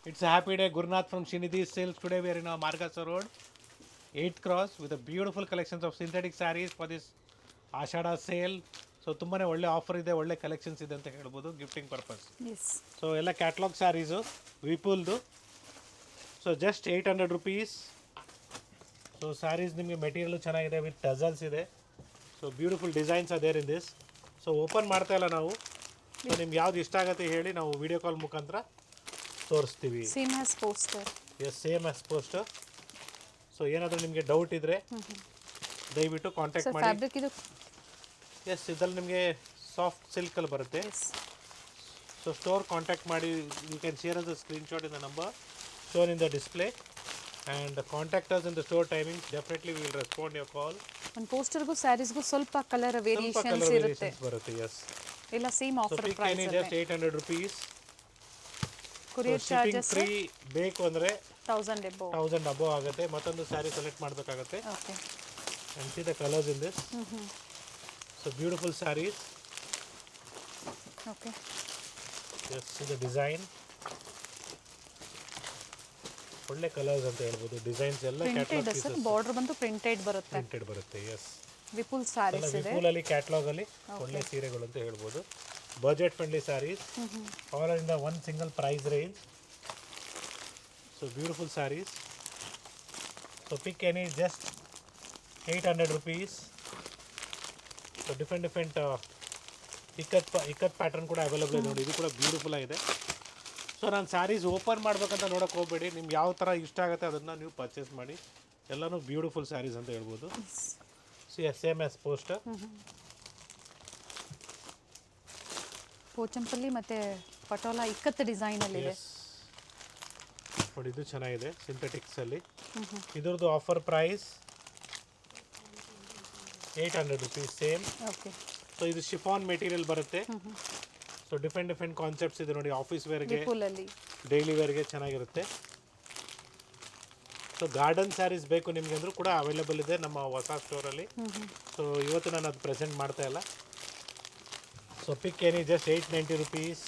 It's a happy day. Gurnath from Shinidhi Silks. Today we are in our Margasa Road, 8th cross with a beautiful collections of synthetic sarees for this Ashada sale. So ತುಂಬಾ ಒಳ್ಳೆ offer ಇದೆ, ಒಳ್ಳೆ collections ಇದೆ ಅಂತ ಹೇಳ್ಬೋದು gifting purpose. Yes so ಎಲ್ಲ catalogue sarees ವಿಪುಲ್ದು. So just 800 rupees. So sarees ನಿಮಗೆ ಮೆಟೀರಿಯಲ್ ಚೆನ್ನಾಗಿದೆ, ವಿತ್ ಟಜಲ್ಸ್ ಇದೆ. So beautiful designs are there in this. So open ಮಾಡ್ತಾ ಇಲ್ಲ ನಾವು. ಸೊ ನಿಮ್ಗೆ ಯಾವ್ದು ಇಷ್ಟ ಆಗುತ್ತೆ ಹೇಳಿ, ನಾವು ವಿಡಿಯೋ ಕಾಲ್ ಮುಖಾಂತರ ತೋರಿಸ್ತೀವಿ. Same as poster. Yes, same as poster. So ಏನಾದರೂ ನಿಮಗೆ ಡೌಟ್ ಇದ್ದರೆ ದಯವಿಟ್ಟು ಕಾಂಟ್ಯಾಕ್ಟ್ ಸರ್ ಮಾಡಿ. ಫ್ಯಾಬ್ರಿಕ್ ಇದು ಎಸ್, ಇದರಲ್ಲಿ ನಿಮಗೆ ಸಾಫ್ಟ್ ಸಿಲ್ಕಲ್ಲಿ ಬರುತ್ತೆ. ಸೊ ಸ್ಟೋರ್ ಕಾಂಟ್ಯಾಕ್ಟ್ ಮಾಡಿ. You can share us the screenshot in the number shown in the display and contact us in the store timing. Definitely will respond your call. ಒಂದು ಪೋಸ್ಟರ್ಗೂ ಸ್ಯಾರೀಸ್ಗೂ ಸ್ವಲ್ಪ colour variations ಇರುತ್ತೆ. ಬರುತ್ತೆ. Yes, ಎಲ್ಲ same so offer pick price any just 800 rupees. Courier shipping charges free ಬೇಕು ಅಂದರೆ 1000 above. 1000 above ಆಗುತ್ತೆ. ಮತ್ತೊಂದು ಸ್ಯಾರಿ ಸೆಲೆಕ್ಟ್ ಮಾಡಬೇಕಾಗುತ್ತೆ. Okay and see the colours in this. So beautiful sarees. Okay yes, see the design. ಒಳ್ಳೆ colours ಅಂತ ಹೇಳ್ಬೋದು. Designs ಎಲ್ಲ printed sir, border ಬಂದು ಪ್ರಿಂಟೆಡ್ ಬರುತ್ತೆ. ಪ್ರಿಂಟೆಡ್ ಬರುತ್ತೆ. ಎಸ್, ವಿಪುಲ್ ಸ್ಯಾರೀಸ್ ಇದೆ. ವಿಪುಲಲ್ಲಿ ಕ್ಯಾಟ್ಲಾಗಲ್ಲಿ ಒಳ್ಳೆ ಸೀರೆಗಳು ಅಂತ ಹೇಳ್ಬೋದು. Budget friendly saris all in the one single price range. So beautiful saris. So pick any just 800 rupees. So different ikat pattern ಕೂಡ ಅವೈಲೇಬಲ್ ಇದೆ ನೋಡಿ. ಇದು ಕೂಡ ಬ್ಯೂಟಿಫುಲ್ ಆಗಿದೆ. ಸೊ ನಾನು ಸ್ಯಾರೀಸ್ ಓಪನ್ ಮಾಡ್ಬೇಕಂತ ನೋಡೋಕೆ ಹೋಗಬೇಡಿ. ನಿಮ್ಗೆ ಯಾವ ಥರ ಇಷ್ಟ ಆಗುತ್ತೆ ಅದನ್ನು ನೀವು ಪರ್ಚೇಸ್ ಮಾಡಿ. ಎಲ್ಲನೂ ಬ್ಯೂಟಿಫುಲ್ ಸ್ಯಾರೀಸ್ ಅಂತ ಹೇಳ್ಬೋದು. Same as poster. ಪೋಚಂಪಲ್ಲಿ ಮತ್ತೆ ಪಟೋಲಾ ಇಕ್ಕತ್ತು ಡಿಸೈನ್ ಅಲ್ಲಿ ಇದೆ ನೋಡಿ. ಇದು ಚೆನ್ನಾಗಿದೆ ಸಿಂಥೆಟಿಕ್ಸ್ ಅಲ್ಲಿ. ಇದ್ರದ್ದು offer price 800 rupees same. Okay so ಇದು ಶಿಫಾನ್ ಮೆಟೀರಿಯಲ್ ಬರುತ್ತೆ. ಸೊ ಡಿಫ್ರೆಂಟ್ ಕಾನ್ಸೆಪ್ಟ್ಸ್ ಇದೆ ನೋಡಿ. ಆಫೀಸ್ ವೇರ್ಗೆ, ವಿಪುಲ್ ಅಲ್ಲಿ ಡೈಲಿ ವೇರ್ಗೆ ಚೆನ್ನಾಗಿರುತ್ತೆ. ಸೊ ಗಾರ್ಡನ್ ಸ್ಯಾರೀಸ್ ಬೇಕು ನಿಮಗೆ ಅಂದರೂ ಕೂಡ ಅವೈಲೇಬಲ್ ಇದೆ ನಮ್ಮ ಹೊಸ ಸ್ಟೋರಲ್ಲಿ. ಸೊ ಇವತ್ತು ನಾನು ಅದು ಪ್ರೆಸೆಂಟ್ ಮಾಡ್ತಾ ಇಲ್ಲ. So pick any just 890 rupees.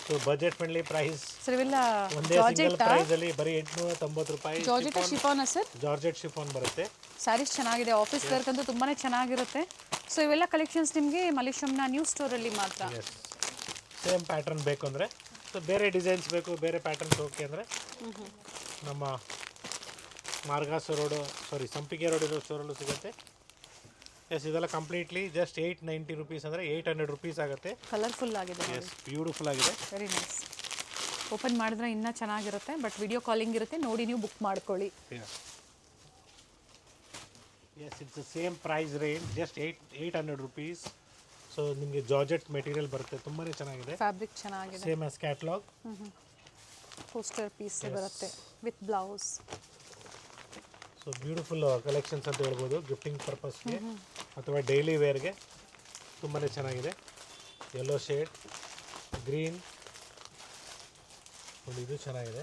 So budget friendly price. Sir ಇವೆಲ್ಲ ಒಂದೇ ಸಿಂಗಲ್ ಪ್ರೈಸ್ ಅಲ್ಲಿ ಬರೀ 890 ರೂಪಾಯಿ. Georgette chiffon sir. Georgette chiffon ಬರುತ್ತೆ. ಸ್ಯಾರೀಸ್ ಚೆನ್ನಾಗಿದೆ, ಆಫೀಸ್ ವೇರ್ಗಂತೂ ತುಂಬಾನೇ ಚೆನ್ನಾಗಿರುತ್ತೆ. ಸೊ ಇವೆಲ್ಲ ಕಲೆಕ್ಷನ್ಸ್ ನಿಮಗೆ ಮಲೇಶ್ವರಂನ ನ್ಯೂ ಸ್ಟೋರಲ್ಲಿ ಮಾತ್ರ. ಎಸ್, ಸೇಮ್ ಪ್ಯಾಟರ್ನ್ ಬೇಕು ಅಂದರೆ. ಸೊ ಬೇರೆ ಡಿಸೈನ್ಸ್ ಬೇಕು, ಬೇರೆ ಪ್ಯಾಟರ್ನ್ಸ್ ಓಕೆ ಅಂದರೆ ನಮ್ಮ ಮಾರ್ಗಾಸ ರೋಡು, ಸಂಪಿಗೆ ರೋಡ್ ಇರೋ ಸ್ಟೋರಲ್ಲೂ ಸಿಗುತ್ತೆ. ಎಸ್, ಇದೆಲ್ಲ ಕಂಪ್ಲೀಟ್ಲಿ ಜಸ್ಟ್ 890 ರುಪೀಸ್ ಅಂದರೆ 800 ರುಪೀಸ್ ಆಗುತ್ತೆ. ಕಲರ್ಫುಲ್ ಆಗಿದೆ. ಎಸ್, ಬ್ಯೂಟಿಫುಲ್ ಆಗಿದೆ. Very nice. ಓಪನ್ ಮಾಡಿದ್ರೆ ಇನ್ನೂ ಚೆನ್ನಾಗಿರುತ್ತೆ. ಬಟ್ ವಿಡಿಯೋ ಕಾಲಿಂಗ್ ಇರುತ್ತೆ, ನೋಡಿ ನೀವು ಬುಕ್ ಮಾಡ್ಕೊಳ್ಳಿ. Yes, it's same price range just 800 rupees. So ನಿಮಗೆ ಜಾರ್ಜೆಟ್ ಮೆಟೀರಿಯಲ್ ಬರುತ್ತೆ, ತುಂಬಾ ಚೆನ್ನಾಗಿದೆ. ಫ್ಯಾಬ್ರಿಕ್ ಚೆನ್ನಾಗಿದೆ. Same as catalogue. Poster piece ಬರುತ್ತೆ with blouse. So beautiful collections ಅಂತ ಹೇಳ್ಬೋದು. ಗಿಫ್ಟಿಂಗ್ ಪರ್ಪಸ್ಗೆ ಅಥವಾ ಡೈಲಿ ವೇರ್ಗೆ ತುಂಬಾ ಚೆನ್ನಾಗಿದೆ. ಯೆಲ್ಲೋ ಶೇಡ್, ಗ್ರೀನ್ ನೋಡಿ, ಇದು ಚೆನ್ನಾಗಿದೆ.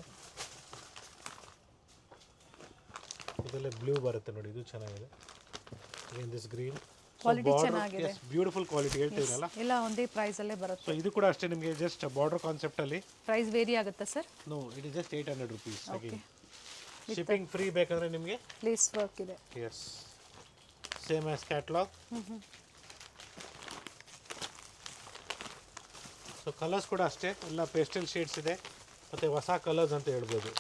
ಇದರಲ್ಲೇ ಬ್ಲೂ ಬರುತ್ತೆ ನೋಡಿ, ಇದು ಚೆನ್ನಾಗಿದೆ. ದಿಸ್ ಗ್ರೀನ್ ಕ್ವಾಲಿಟಿ ಚೆನ್ನಾಗಿದೆ. ಬ್ಯೂಟಿಫುಲ್ ಕ್ವಾಲಿಟಿ ಹೇಳ್ತೀವಲ್ಲ, ಎಲ್ಲ ಒಂದೇ ಪ್ರೈಸ್ ಅಲ್ಲೇ ಬರುತ್ತೆ. ಸೊ ಇದು ಕೂಡ ಅಷ್ಟೇ ನಿಮಗೆ ಜಸ್ಟ್ ಬಾರ್ಡರ್ ಕಾನ್ಸೆಪ್ಟ್ ಅಲ್ಲಿ. ಪ್ರೈಸ್ ವೇರಿ ಆಗುತ್ತಾ sir? No, it is just 800 rupees. Shipping free ಬೇಕಂದ್ರೆ ನಿಮಗೆ ಲೇಸ್ ವರ್ಕ್ ಇದೆ. Yes, same as catalogue. So colours ಕೂಡ ಅಷ್ಟೇ, ಎಲ್ಲ ಪೇಸ್ಟಲ್ ಶೇಡ್ಸ್ ಇದೆ ಮತ್ತು ಹೊಸ ಕಲರ್ಸ್ ಅಂತ ಹೇಳ್ಬೋದು.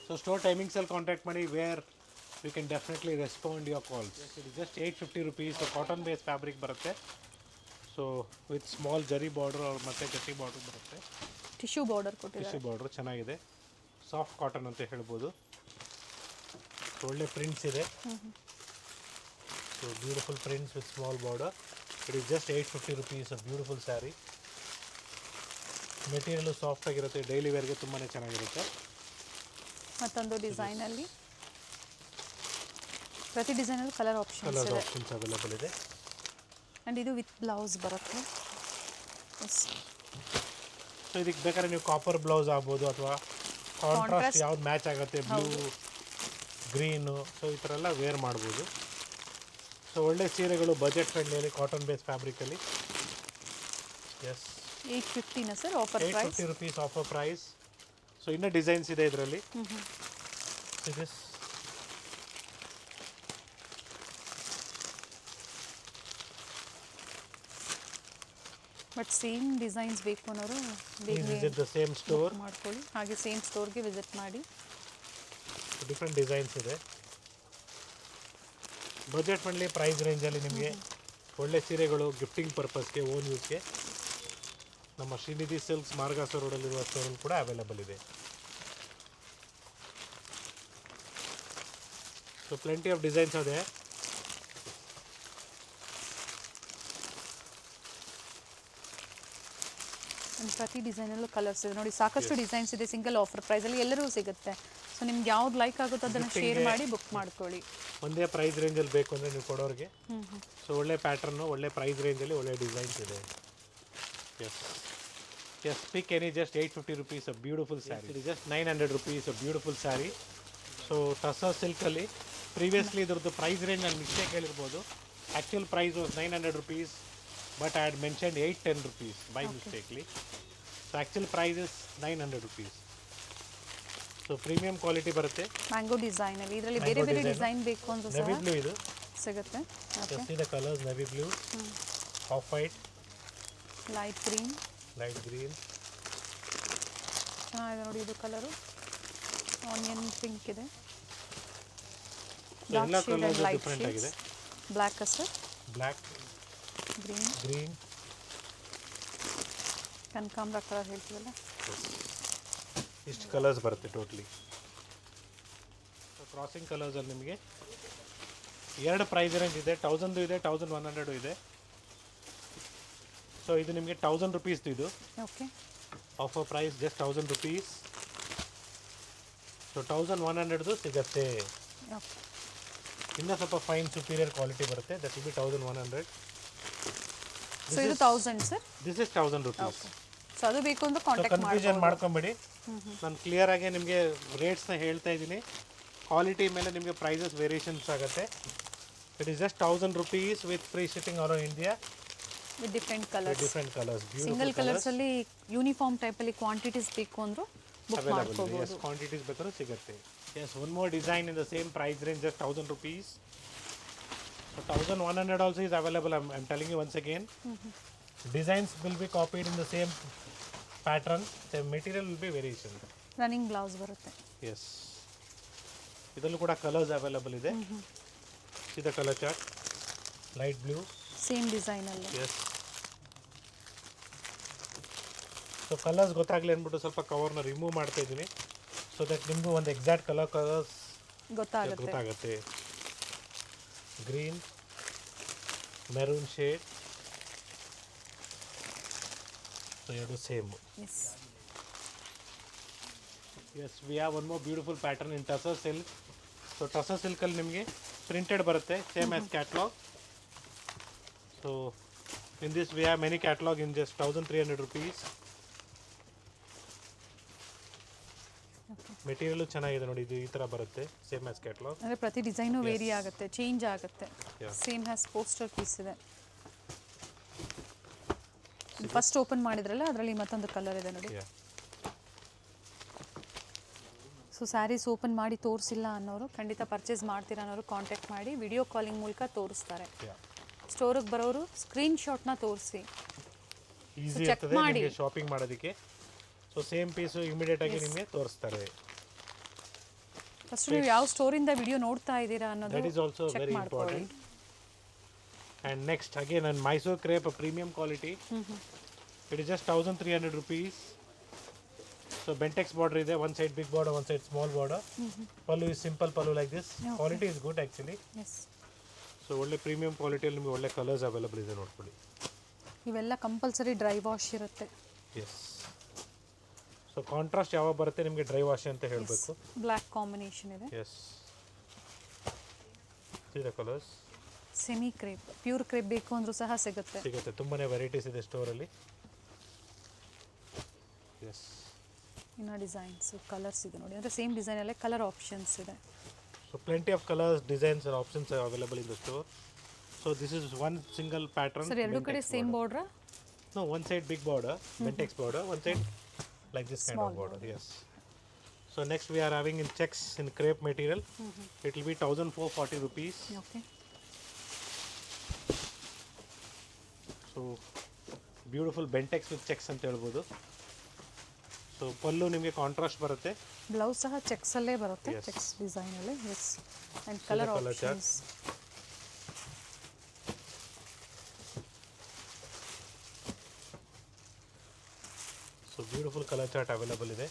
ಸೊ ಸ್ಟೋರ್ ಟೈಮಿಂಗ್ಸಲ್ಲಿ ಕಾಂಟ್ಯಾಕ್ಟ್ ಮಾಡಿ, where we can definitely respond your calls. It is just 850 rupees. So cotton base fabric ಬರುತ್ತೆ. ಸೊ ವಿತ್ ಸ್ಮಾಲ್ ಜರಿ ಬಾರ್ಡರ್ ಮತ್ತು ಗಟ್ಟಿ ಬಾರ್ಡರ್ ಬರುತ್ತೆ. ಟಿಶ್ಯೂ ಬಾರ್ಡರ್ ಕೊಟ್ಟಿದ್ದಾರೆ. ಟಿಶ್ಯೂ ಬಾರ್ಡರ್ ಚೆನ್ನಾಗಿದೆ. ಸಾಫ್ಟ್ ಕಾಟನ್ ಅಂತ ಹೇಳ್ಬೋದು. ಒಳ್ಳೆ ಪ್ರಿಂಟ್ಸ್ ಇದೆ. So beautiful prints with small border. It is just 850 rupees. Beautiful sari. Material soft ಆಗಿರುತ್ತೆ, ಡೈಲಿ ವೇರ್ಗೆ ತುಂಬಾ ಚೆನ್ನಾಗಿರುತ್ತೆ. ಮತ್ತೊಂದು ಡಿಸೈನಲ್ಲಿ, ಪ್ರತಿ ಡಿಸೈನಲ್ಲಿ ಕಲರ್ ಆಪ್ಷನ್ಸ್ ಅವೈಲೇಬಲ್ ಇದೆ. ಆ್ಯಂಡ್ ಇದು ವಿತ್ ಬ್ಲೌಸ್ ಬರುತ್ತೆ. ಸೊ ಇದಕ್ಕೆ ಬೇಕಾದ್ರೆ ನೀವು ಕಾಪರ್ ಬ್ಲೌಸ್ ಆಗ್ಬೋದು ಅಥವಾ ಕಾಂಟ್ರಾಸ್ಟ್ ಯಾವ್ದು ಮ್ಯಾಚ್ ಆಗುತ್ತೆ, ಬ್ಲೂ, ಗ್ರೀನು, ಸೊ ಈ ಥರ ಎಲ್ಲ ವೇರ್ ಮಾಡ್ಬೋದು. ಸೊ ಒಳ್ಳೆ ಸೀರೆಗಳು ಬಜೆಟ್ ಫ್ರೆಂಡ್ಲಿಯಲ್ಲಿ ಕಾಟನ್ ಬೇಸ್ ಫ್ಯಾಬ್ರಿಕಲ್ಲಿ. Yes, 850 sir offer price. 850 rupees offer price. So ಇನ್ನೂ ಡಿಸೈನ್ಸ್ ಇದೆ ಇದರಲ್ಲಿ. ದಿಸ್ ಬಟ್ ಸೇಮ್ ಡಿಸೈನ್ಸ್ ಬೇಕು ಅನ್ನೋರು ಬೇಗ ವಿಸಿಟ್ ದ ಸೇಮ್ ಸ್ಟೋರ್. ಮಾಡ್ಕೊಳ್ಳಿ. ಹಾಗೆ ಸೇಮ್ ಸ್ಟೋರ್ಗೆ ವಿಸಿಟ್ ಮಾಡಿ. ಡಿಫ್ರೆಂಟ್ ಡಿಸೈನ್ಸ್ ಇದೆ. ಬಜೆಟ್ ಫ್ರೆಂಡ್ಲಿ ಪ್ರೈಸ್ ರೇಂಜಲ್ಲಿ ನಿಮಗೆ ಒಳ್ಳೆ ಸೀರೆಗಳು ಗಿಫ್ಟಿಂಗ್ ಪರ್ಪಸ್ಗೆ, ಓನ್ ಯೂಸ್ಗೆ ನಮ್ಮ ಶ್ರೀನಿಧಿ ಸಿಲ್ಕ್ಸ್ ಮಾರ್ಗಾಸ ರೋಡಲ್ಲಿರುವ ಸ್ಟೋರಲ್ಲಿ ಕೂಡ ಅವೈಲೇಬಲ್ ಇದೆ. ಸೊ ಪ್ಲೆಂಟಿ ಆಫ್ ಡಿಸೈನ್ಸ್ ಇದೆ. ಪ್ರತಿ ಡಿಸೈನಲ್ಲೂ ಕಲರ್ಸ್ ಇದೆ ನೋಡಿ. ಸಾಕಷ್ಟು ಡಿಸೈನ್ಸ್ ಇದೆ ಸಿಂಗಲ್ ಆಫರ್ ಪ್ರೈಸಲ್ಲಿ, ಎಲ್ಲರಿಗೂ ಸಿಗುತ್ತೆ. ಸೊ ನಿಮ್ಗೆ ಯಾವ್ದು ಲೈಕ್ ಆಗುತ್ತೋ ಅದನ್ನು ಶೇರ್ ಮಾಡಿ ಬುಕ್ ಮಾಡ್ಕೊಳ್ಳಿ. ಒಂದೇ ಪ್ರೈಸ್ ರೇಂಜಲ್ಲಿ ಬೇಕು ಅಂದರೆ ನೀವು ಕೊಡೋರಿಗೆ. ಸೊ ಒಳ್ಳೆ ಪ್ಯಾಟರ್ನು, ಒಳ್ಳೆ ಪ್ರೈಸ್ ರೇಂಜಲ್ಲಿ ಒಳ್ಳೆ ಡಿಸೈನ್ಸ್ ಇದೆ. Yes yes pick any just 850 rupees a beautiful saree. ಇದು just 900 rupees a beautiful saree. So tussar ಸಿಲ್ಕಲ್ಲಿ ಪ್ರೀವಿಯಸ್ಲಿ ಇದ್ರದ್ದು ಪ್ರೈಸ್ ರೇಂಜ್ ನಾನು ಮಿಸ್ಟೇಕ್ ಹೇಳಿರ್ಬೋದು. Actual price was 900 rupees, but I had mentioned 810 rupees by mistakenly. So actual price is 900 rupees. So premium quality ಬರುತ್ತೆ. Mango ಡಿಸೈನಲ್ಲಿ ಇದರಲ್ಲಿ ಬೇರೆ ಬೇರೆ ಡಿಸೈನ್ ಬೇಕು ಅಂತ ಸಹ ನೆವಿ ಬ್ಲೂ ಇದು ಸಿಗುತ್ತೆ. Just the colours navy blue, of white, light green, light green. ಚೆನ್ನಾಗಿದೆ ನೋಡಿ ಇದು ಕಲರು. ಆನಿಯನ್ ಪಿಂಕ್ ಇದೆ, ಎಲ್ಲ ಕಲರ್ಸ್ ಡಿಫ್ರೆಂಟ್ ಆಗಿದೆ. Black sir, black, green, green, ಕನಕಾಂಬರ ಕಲರ್ ಹೇಳ್ತೀವಲ್ಲ, ಇಷ್ಟು ಕಲರ್ಸ್ ಬರುತ್ತೆ ಟೋಟ್ಲಿ. ಕ್ರಾಸಿಂಗ್ ಕಲರ್ಸಲ್ಲಿ ನಿಮಗೆ ಎರಡು ಪ್ರೈಸ್ ರೇಂಜ್ ಇದೆ. 1000 ಇದೆ, 1100 ಇದೆ. ಸೊ ಇದು ನಿಮಗೆ 1000 rupees ಇದು. Okay, offer price just 1000 rupees. So 1100 ಸಿಗುತ್ತೆ. ಓಕೆ, ಇನ್ನೂ ಸ್ವಲ್ಪ ಫೈನ್ ಸುಪೀರಿಯರ್ ಕ್ವಾಲಿಟಿ ಬರುತ್ತೆ. That will be 1100. ಸೊ ಇದು 1000 sir. This is 1000 rupees. Okay, so ಅದು ಬೇಕು ಅಂದ್ರೆ ಕಾಂಟ್ಯಾಕ್ಟ್ ಕನ್ಫ್ಯೂಷನ್ ಮಾಡ್ಕೊಂಬೇಡಿ. ನಾನು ಕ್ಲಿಯರ್ ಆಗಿ ನಿಮಗೆ ರೇಟ್ಸ್ನ ಹೇಳ್ತಾ ಇದ್ದೀನಿ. ಕ್ವಾಲಿಟಿ ಮೇಲೆ ನಿಮಗೆ ಪ್ರೈಸಸ್ ವೇರಿಯೇಷನ್ಸ್ ಆಗುತ್ತೆ. It is just 1000 rupees with free shipping all over India. With different colours, different colours, single colours ಅಲ್ಲಿ ಯೂನಿಫಾರ್ಮ್ ಟೈಪ್ ಅಲ್ಲಿ ಕ್ವಾಂಟಿಟೀಸ್ ಬೇಕು ಅಂದ್ರು ಬುಕ್ ಮಾಡ್ಕೋಬಹುದು. ಕ್ವಾಂಟಿಟೀಸ್ ಬೇಕಾದ್ರೂ ಸಿಗುತ್ತೆ. Yes, one more design in the same price range just 1000 rupees. So 1100 also is available. I'm telling you once again. Designs will be copied in the same pattern. The material will be variation. Running blouse ಬರುತ್ತೆ. Yes. ಇದರಲ್ಲೂ ಕೂಡ colours available ಇದೆ. ಇದು colour chart, light blue, same design ಅಲ್ಲಿ. S. So colours ಗೊತ್ತಾಗಲಿ ಅಂದ್ಬಿಟ್ಟು ಸ್ವಲ್ಪ ಕವರ್ನ remove ಮಾಡ್ತಾ ಇದ್ದೀನಿ. ಸೊ ದಟ್ ನಿಮಗೂ ಒಂದು ಎಕ್ಸಾಕ್ಟ್ ಕಲರ್ಸ್ ಗೊತ್ತಾಗುತ್ತೆ. ಗ್ರೀನ್, ಮೆರೂನ್ ಶೇಡ್, ಸೊ ಎರಡು same. Yes, we have one more beautiful pattern in tussar silk. So tussar ಸಿಲ್ಕಲ್ಲಿ ನಿಮಗೆ ಪ್ರಿಂಟೆಡ್ ಬರುತ್ತೆ, same as catalogue. So in this we have many catalogue in just 1300 rupees. Material ಚೆನ್ನಾಗಿದೆ ನೋಡಿ. ಇದು ಈ ಥರ ಬರುತ್ತೆ, ಸೇಮ್ ಆಸ್ ಕ್ಯಾಟ್ಲಾಗ್. ಅಂದರೆ ಪ್ರತಿ ಡಿಸೈನು ವೇರಿ ಆಗುತ್ತೆ, ಚೇಂಜ್ ಆಗುತ್ತೆ. ಸೇಮ್ ಹ್ಯಾಸ್ ಪೋಸ್ಟರ್ ಪೀಸ್ ಇದೆ. ಫಸ್ಟ್ ಓಪನ್ ಮಾಡಿದ್ರಲ್ಲ ಅದರಲ್ಲಿ ಮತ್ತೊಂದು ಕಲರ್ ಇದೆ ನೋಡಿ. ಸೊ ಸ್ಯಾರೀಸ್ ಓಪನ್ ಮಾಡಿ ತೋರಿಸಿಲ್ಲ ಅನ್ನೋರು, ಖಂಡಿತ ಪರ್ಚೇಸ್ ಮಾಡ್ತೀರಾ ಅನ್ನೋರು ಕಾಂಟ್ಯಾಕ್ಟ್ ಮಾಡಿ. ವಿಡಿಯೋ ಕಾಲಿಂಗ್ ಮೂಲಕ ತೋರಿಸ್ತಾರೆ. ಸ್ಟೋರಿಗೆ ಬರೋರು ಸ್ಕ್ರೀನ್ಶಾಟ್ನ ತೋರಿಸಿ, ಈಸಿ ಇರ್ತದೆ ನಿಮಗೆ ಶಾಪಿಂಗ್ ಮಾಡೋದಕ್ಕೆ. ಸೊ ಸೇಮ್ ಪೀಸು ಇಮಿಡಿಯೇಟ್ ಆಗಿ ನಿಮಗೆ ತೋರಿಸ್ತಾರೆ. ಫಸ್ಟ್ ನೀವು ಯಾವ ಸ್ಟೋರಿಂದ ವಿಡಿಯೋ ನೋಡ್ತಾ ಇದ್ದೀರಾ ಅನ್ನೋದು that is also very important. And next again ನನ್ನ Mysore crepe premium quality. It is just 1300 rupees. So Bentex border ಇದೆ, one side big border, one side small border. Pallu is simple pallu like this. Quality is good actually. So ಒಳ್ಳೆ premium ಕ್ವಾಲಿಟಿಯಲ್ಲಿ ನಿಮಗೆ ಒಳ್ಳೆ colours available ಇದೆ ನೋಡ್ಕೊಳ್ಳಿ. ಇವೆಲ್ಲ compulsory dry wash ಇರುತ್ತೆ. Yes. So contrast ಯಾವಾಗ ಬರುತ್ತೆ ನಿಮಗೆ ಡ್ರೈ ವಾಶ್ ಅಂತ ಹೇಳಬೇಕು. ಬ್ಲ್ಯಾಕ್ ಕಾಂಬಿನೇಷನ್ ಇದೆ. ಎಸ್, ಇದೆ colours. Semi crepe, pure crepe ಬೇಕು ಅಂದ್ರೂ ಸಹ ಸಿಗುತ್ತೆ. ತುಂಬಾನೇ ವೆರೈಟೀಸ್ ಇದೆ ಸ್ಟೋರಲ್ಲಿ. ಎಸ್, ಇನ್ನು ಡಿಸೈನ್ಸ್ ಕಲರ್ಸ್ ಇದೆ ನೋಡಿ. ಅಂದರೆ ಸೇಮ್ ಡಿಸೈನಲ್ಲೇ ಕಲರ್ ಆಪ್ಷನ್ಸ್ ಇದೆ. So plenty of colours, designs are options are available in the store. So this is one single pattern. Sir ಎರಡು ಕಡೆ ಸೇಮ್ ಬಾರ್ಡ್ರಾ? No, one side big border, Bentex border, one side like this kind Small of border. Yes. So next we are having in checks in crepe material. It will be 1440 rupees. Okay So beautiful Bentex with checks ಅಂತ ಹೇಳ್ಬೋದು. So ಪಲ್ಲು ನಿಮಗೆ contrast ಬರುತ್ತೆ. Blouse ಸಹ ಚೆಕ್ಸಲ್ಲೇ ಬರುತ್ತೆ, Yes. Checks ಡಿಸೈನಲ್ಲಿ. Yes and colour colour chart. Options. So beautiful colour chart available ಇದೆ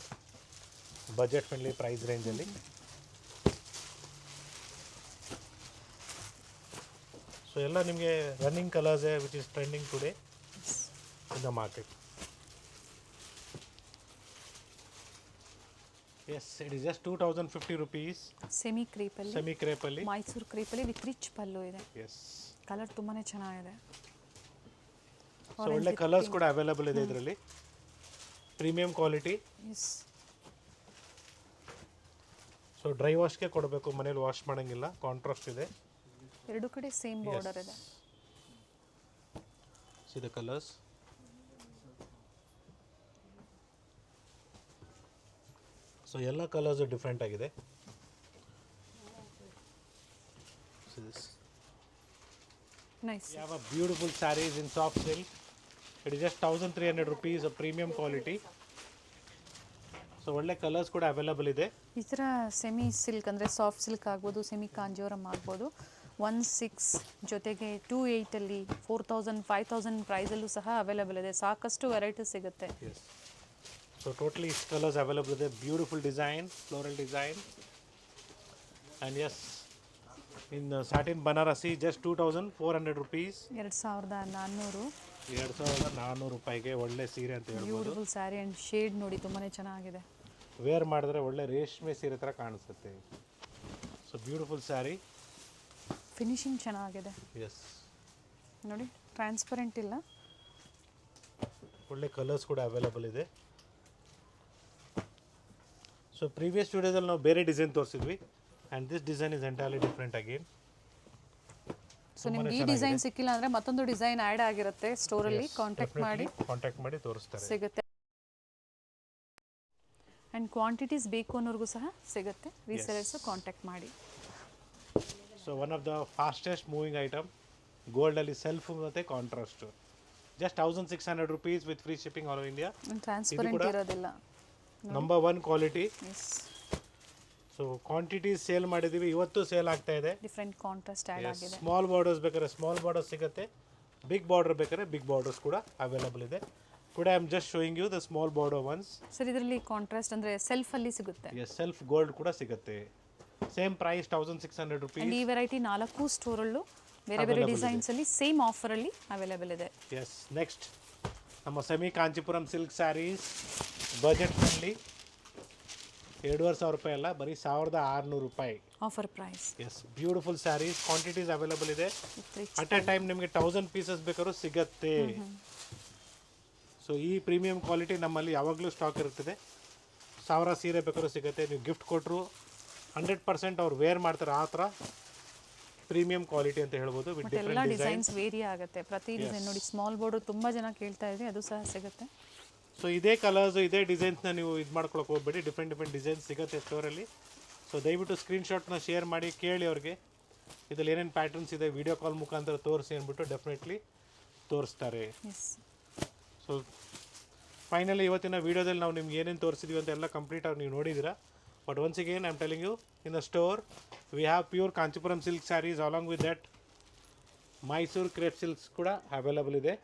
budget friendly price ರೇಂಜಲ್ಲಿ. ಸೊ ಎಲ್ಲ ನಿಮಗೆ running colours which is trending today in the market. Yes it is just 2050 rupees. Semi ಕ್ರೀಪಲ್ಲಿ, semi ಕ್ರೇಪಲ್ಲಿ. ಮೈಸೂರು ಕ್ರೀಪಲ್ಲಿ with rich pallu ಇದೆ. Yes colour ತುಂಬಾ ಚೆನ್ನಾಗಿದೆ. ಸೊ ಒಳ್ಳೆ ಕಲರ್ಸ್ ಕೂಡ ಅವೈಲೇಬಲ್ ಇದೆ ಇದರಲ್ಲಿ. Premium quality. Yes so dry ವಾಶ್ಗೆ ಕೊಡಬೇಕು, ಮನೇಲಿ ವಾಶ್ ಮಾಡೋಂಗಿಲ್ಲ. ಕಾಂಟ್ರಾಸ್ಟ್ ಇದೆ. ಎರಡು ಕಡೆ ಸೇಮ್ ಬಾರ್ಡರ್ ಇದೆ. See the colours. ಸೊ ಎಲ್ಲ ಕಲರ್ಸು ಡಿಫ್ರೆಂಟ್ ಆಗಿದೆ. Nice. We have a beautiful sarees in soft silk. It is just 1300 rupees, a premium quality. So ಒಳ್ಳೆ ಕಲರ್ಸ್ ಕೂಡ ಅವೈಲೇಬಲ್ ಇದೆ. ಈ ಥರ ಸೆಮಿ ಸಿಲ್ಕ್ ಅಂದರೆ ಸಾಫ್ಟ್ ಸಿಲ್ಕ್ ಆಗ್ಬೋದು, ಸೆಮಿ ಕಾಂಜೋರಮ್ ಆಗ್ಬೋದು. 16 ಜೊತೆಗೆ 28ಅಲ್ಲಿ 4000 5000 ಪ್ರೈಸಲ್ಲೂ ಸಹ ಅವೈಲೇಬಲ್ ಇದೆ. ಸಾಕಷ್ಟು ವೆರೈಟೀಸ್ ಸಿಗುತ್ತೆ. ಎಸ್ ಸೊ ಟೋಟಲಿ ಇಷ್ಟು ಕಲರ್ಸ್ ಅವೈಲೇಬಲ್ ಇದೆ. Beautiful design, floral design. And yes in satin Banarasi just 2400 rupees. 2400. 2400 ರೂಪಾಯಿಗೆ ಒಳ್ಳೆ ಸೀರೆ ಅಂತ ಹೇಳ್ಬೋದು. ಬ್ಯೂಟಿಫುಲ್ ಸ್ಯಾರಿ ಆ್ಯಂಡ್ ಶೇಡ್ ನೋಡಿ ತುಂಬಾ ಚೆನ್ನಾಗಿದೆ. ವೇರ್ ಮಾಡಿದ್ರೆ ಒಳ್ಳೆ ರೇಷ್ಮೆ ಸೀರೆ ಥರ ಕಾಣಿಸುತ್ತೆ. So beautiful sari. ಫಿನಿಶಿಂಗ್ ಚೆನ್ನಾಗಿದೆ ಎಸ್ ನೋಡಿ, ಟ್ರಾನ್ಸ್ಪರೆಂಟ್ ಇಲ್ಲ. ಒಳ್ಳೆ ಕಲರ್ಸ್ ಕೂಡ ಅವೈಲೇಬಲ್ ಇದೆ. ಸೊ ಪ್ರೀವಿಯಸ್ ವಿಡಿಯೋದಲ್ಲಿ ನಾವು ಬೇರೆ ಡಿಸೈನ್ ತೋರಿಸಿದ್ವಿ and this design is entirely different again. So ನಿಮ್ಗೆ ಈ ಡಿಸೈನ್ ಸಿಕ್ಕಿಲ್ಲ ಅಂದರೆ ಮತ್ತೊಂದು ಡಿಸೈನ್ ಆ್ಯಡ್ ಆಗಿರುತ್ತೆ. ಸ್ಟೋರಲ್ಲಿ ಕಾಂಟ್ಯಾಕ್ಟ್ ಮಾಡಿ ತೋರಿಸ್ತಾರೆ. ಸಿಗುತ್ತೆ. ಆ್ಯಂಡ್ ಕ್ವಾಂಟಿಟೀಸ್ ಬೇಕು ಅನ್ನೋರ್ಗೂ ಸಹ ಸಿಗುತ್ತೆ. ರೀಸೆಲರ್ಸು ಕಾಂಟ್ಯಾಕ್ಟ್ ಮಾಡಿ. So one of the fastest moving item ಗೋಲ್ಡಲ್ಲಿ ಸೆಲ್ಫ್ ಮತ್ತು contrast just 1600 rupees with free shipping all over India. Transparent ಇರೋದಿಲ್ಲ. Number 1 quality. Yes so quantities sale ಮಾಡಿದ್ದೀವಿ, ಇವತ್ತು ಸೇಲ್ ಆಗ್ತಾ ಇದೆ. ಡಿಫ್ರೆಂಟ್ ಕಾಂಟ್ರಾಸ್ಟ್ ಆ್ಯಡ್ ಆಗಿದೆ. ಸ್ಮಾಲ್ ಬಾರ್ಡರ್ಸ್ ಬೇಕಾದ್ರೆ ಸ್ಮಾಲ್ ಬಾರ್ಡರ್ಸ್ ಸಿಗುತ್ತೆ, ಬಿಗ್ ಬಾರ್ಡರ್ ಬೇಕಾದ್ರೆ ಬಿಗ್ ಬಾರ್ಡರ್ಸ್ ಕೂಡ ಅವೈಲೇಬಲ್ ಇದೆ. Today I am just showing you the small border ones. Sir ಇದರಲ್ಲಿ ಕಾಂಟ್ರಾಸ್ಟ್ ಅಂದರೆ ಸೆಲ್ಫಲ್ಲಿ ಸಿಗುತ್ತೆ. ಎಸ್ ಸೆಲ್ಫ್ ಗೋಲ್ಡ್ ಕೂಡ ಸಿಗುತ್ತೆ. Same price 1600 rupees. ಆ್ಯಂಡ್ ಈ ವೆರೈಟಿ 4 ಸ್ಟೋರಲ್ಲೂ ಬೇರೆ ಬೇರೆ ಡಿಸೈನ್ಸಲ್ಲಿ ಸೇಮ್ ಆಫರಲ್ಲಿ ಅವೈಲೇಬಲ್ ಇದೆ. ಎಸ್ ನೆಕ್ಸ್ಟ್ ನಮ್ಮ semi Kanchipuram silk saris budget friendly. 2500 ರೂಪಾಯಿ ಅಲ್ಲ, ಬರೀ 1600 ರೂಪಾಯಿ offer price. Yes beautiful saris. Quantities available ಇದೆ. ಅಟ್ ಎ ಟೈಮ್ ನಿಮಗೆ 1000 ಪೀಸಸ್ ಬೇಕಾದ್ರೂ ಸಿಗತ್ತೆ. ಸೊ ಈ ಪ್ರೀಮಿಯಂ ಕ್ವಾಲಿಟಿ ನಮ್ಮಲ್ಲಿ ಯಾವಾಗಲೂ ಸ್ಟಾಕ್ ಇರ್ತದೆ. 1000 ಸೀರೆ ಬೇಕಾದ್ರೂ ಸಿಗುತ್ತೆ. ನೀವು ಗಿಫ್ಟ್ ಕೊಟ್ಟರು 100% ಅವ್ರು ವೇರ್ ಮಾಡ್ತಾರೆ. ಆ ಥರ ಪ್ರೀಮಿಯಂ ಕ್ವಾಲಿಟಿ ಅಂತ ಹೇಳ್ಬೋದು. ವಿತ್ ಎಲ್ಲ ಡಿಫ್ರೆಂಟ್ ಡಿಸೈನ್ಸ್ ವೇರಿ ಆಗುತ್ತೆ. ಪ್ರತಿ ಡಿಸೈನ್ ನೋಡಿ, ಸ್ಮಾಲ್ ಬಾರ್ಡರ್ ತುಂಬ ಜನ ಕೇಳ್ತಾ ಇದ್ರಿ, ಅದು ಸಹ ಸಿಗುತ್ತೆ. ಸೊ ಇದೇ ಕಲರ್ಸು ಇದೇ ಡಿಸೈನ್ಸ್ನ ನೀವು ಇದು ಮಾಡ್ಕೊಳಕ್ಕೆ ಹೋಗ್ಬೇಡಿ. ಡಿಫ್ರೆಂಟ್ ಡಿಸೈನ್ಸ್ ಸಿಗುತ್ತೆ ಸ್ಟೋರಲ್ಲಿ. ಸೊ ದಯವಿಟ್ಟು ಸ್ಕ್ರೀನ್ಶಾಟ್ನ ಶೇರ್ ಮಾಡಿ, ಕೇಳಿ ಅವ್ರಿಗೆ ಇದರಲ್ಲಿ ಏನೇನು ಪ್ಯಾಟರ್ನ್ಸ್ ಇದೆ, ವಿಡಿಯೋ ಕಾಲ್ ಮುಖಾಂತರ ತೋರಿಸಿ ಅಂದ್ಬಿಟ್ಟು ಡೆಫಿನೆಟ್ಲಿ ತೋರಿಸ್ತಾರೆ. ಎಸ್ ಸೊ ಫೈನಲಿ ಇವತ್ತಿನ ವೀಡಿಯೋದಲ್ಲಿ ನಾವು ನಿಮ್ಗೆ ಏನೇನು ತೋರಿಸಿದ್ವಿ ಅಂತ ಎಲ್ಲ ಕಂಪ್ಲೀಟಾಗಿ ನೀವು ನೋಡಿದ್ದೀರಾ. But once again I am telling you, in the store we have pure Kanchipuram silk saris along with that Mysore crepe silks ಕೂಡ ಅವೈಲೇಬಲ್ ಇದೆ.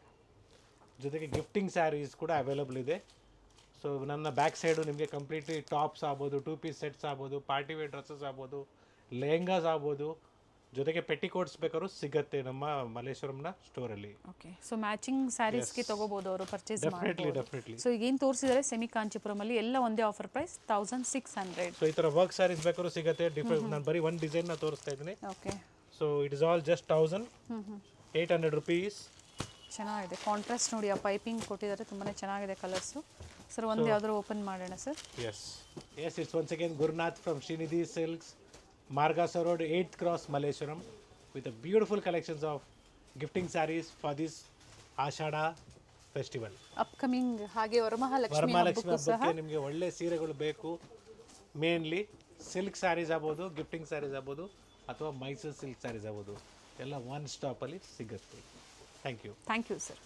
ಜೊತೆಗೆ ಗಿಫ್ಟಿಂಗ್ ಸ್ಯಾರೀಸ್ ಕೂಡ ಅವೈಲೇಬಲ್ ಇದೆ. ಸೊ ನನ್ನ ಬ್ಯಾಕ್ ಸೈಡು ನಿಮಗೆ ಕಂಪ್ಲೀಟ್ಲಿ ಟಾಪ್ಸ್ ಆಗ್ಬೋದು, 2 ಪೀಸ್ ಸೆಟ್ಸ್ ಆಗ್ಬೋದು, ಪಾರ್ಟಿ ವೇರ್ ಡ್ರೆಸ್ಸಸ್ ಆಗ್ಬೋದು, ಲೆಹಂಗಾಸ್ ಆಗ್ಬೋದು, ಜೊತೆಗೆ ಪೆಟಿಕೋಟ್ಸ್ ಬೇಕಾದ್ರೂ ಸಿಗುತ್ತೆ ನಮ್ಮ ಮಲ್ಲೇಶ್ವರಂನ ಸ್ಟೋರಲ್ಲಿ. ಓಕೆ. ಸೊ ಮ್ಯಾಚಿಂಗ್ ಸ್ಯಾರೀಸ್ಗೆ ತಗೋಬೋದು ಅವರು, ಪರ್ಚೇಸ್ ಡೆಫಿನೆಟ್ಲಿ. ಸೊ ಈಗ ಏನು ತೋರಿಸಿದರೆ ಸೆಮಿ ಕಾಂಚೀಪುರಮಲ್ಲಿ ಎಲ್ಲ ಒಂದೇ ಆಫರ್ ಪ್ರೈಸ್ 1600. ಸೊ ಈ ಥರ ವರ್ಕ್ ಸ್ಯಾರೀಸ್ ಬೇಕಾದ್ರೂ ಸಿಗುತ್ತೆ. ಡಿಫ್ರೆಂಟ್ ನಾನು ಬರೀ ಒಂದು ಡಿಸೈನ್ನ ತೋರಿಸ್ತಾ ಇದ್ದೀನಿ. Okay. So it is all just 1800 rupees. ಚೆನ್ನಾಗಿದೆ ಕಾಂಟ್ರಾಸ್ಟ್ ನೋಡಿ, ಆ ಪೈಪಿಂಗ್ ಕೊಟ್ಟಿದ್ದಾರೆ, ತುಂಬಾ ಚೆನ್ನಾಗಿದೆ ಕಲರ್ಸು. ಸರ್ ಒಂದು ಯಾವ್ದಾದ್ರು ಓಪನ್ ಮಾಡೋಣ sir. Yes it's once again Gurunath from Shrinidhi silks, Margasa Road, 8th Cross, Malleshwaram, with a beautiful collections of gifting sarees for this Ashada festival. Upcoming ಹಾಗೆ ವರಮಹಾಲಕ್ಷ್ಮಿ ವರಮಹಾಲಕ್ಷ್ಮಿ ಹಬ್ಬಕ್ಕೂ ಸಹ ಹಬ್ಬಕ್ಕೆ ನಿಮಗೆ ಒಳ್ಳೆ ಸೀರೆಗಳು ಬೇಕು. ಮೇನ್ಲಿ ಸಿಲ್ಕ್ ಸ್ಯಾರೀಸ್ ಆಗ್ಬೋದು, ಗಿಫ್ಟಿಂಗ್ ಸ್ಯಾರೀಸ್ ಆಗ್ಬೋದು, ಅಥವಾ ಮೈಸೂರು ಸಿಲ್ಕ್ ಸ್ಯಾರೀಸ್ ಆಗ್ಬೋದು, ಎಲ್ಲ ಒನ್ ಸ್ಟಾಪಲ್ಲಿ ಸಿಗುತ್ತೆ. Thank you. Thank you sir.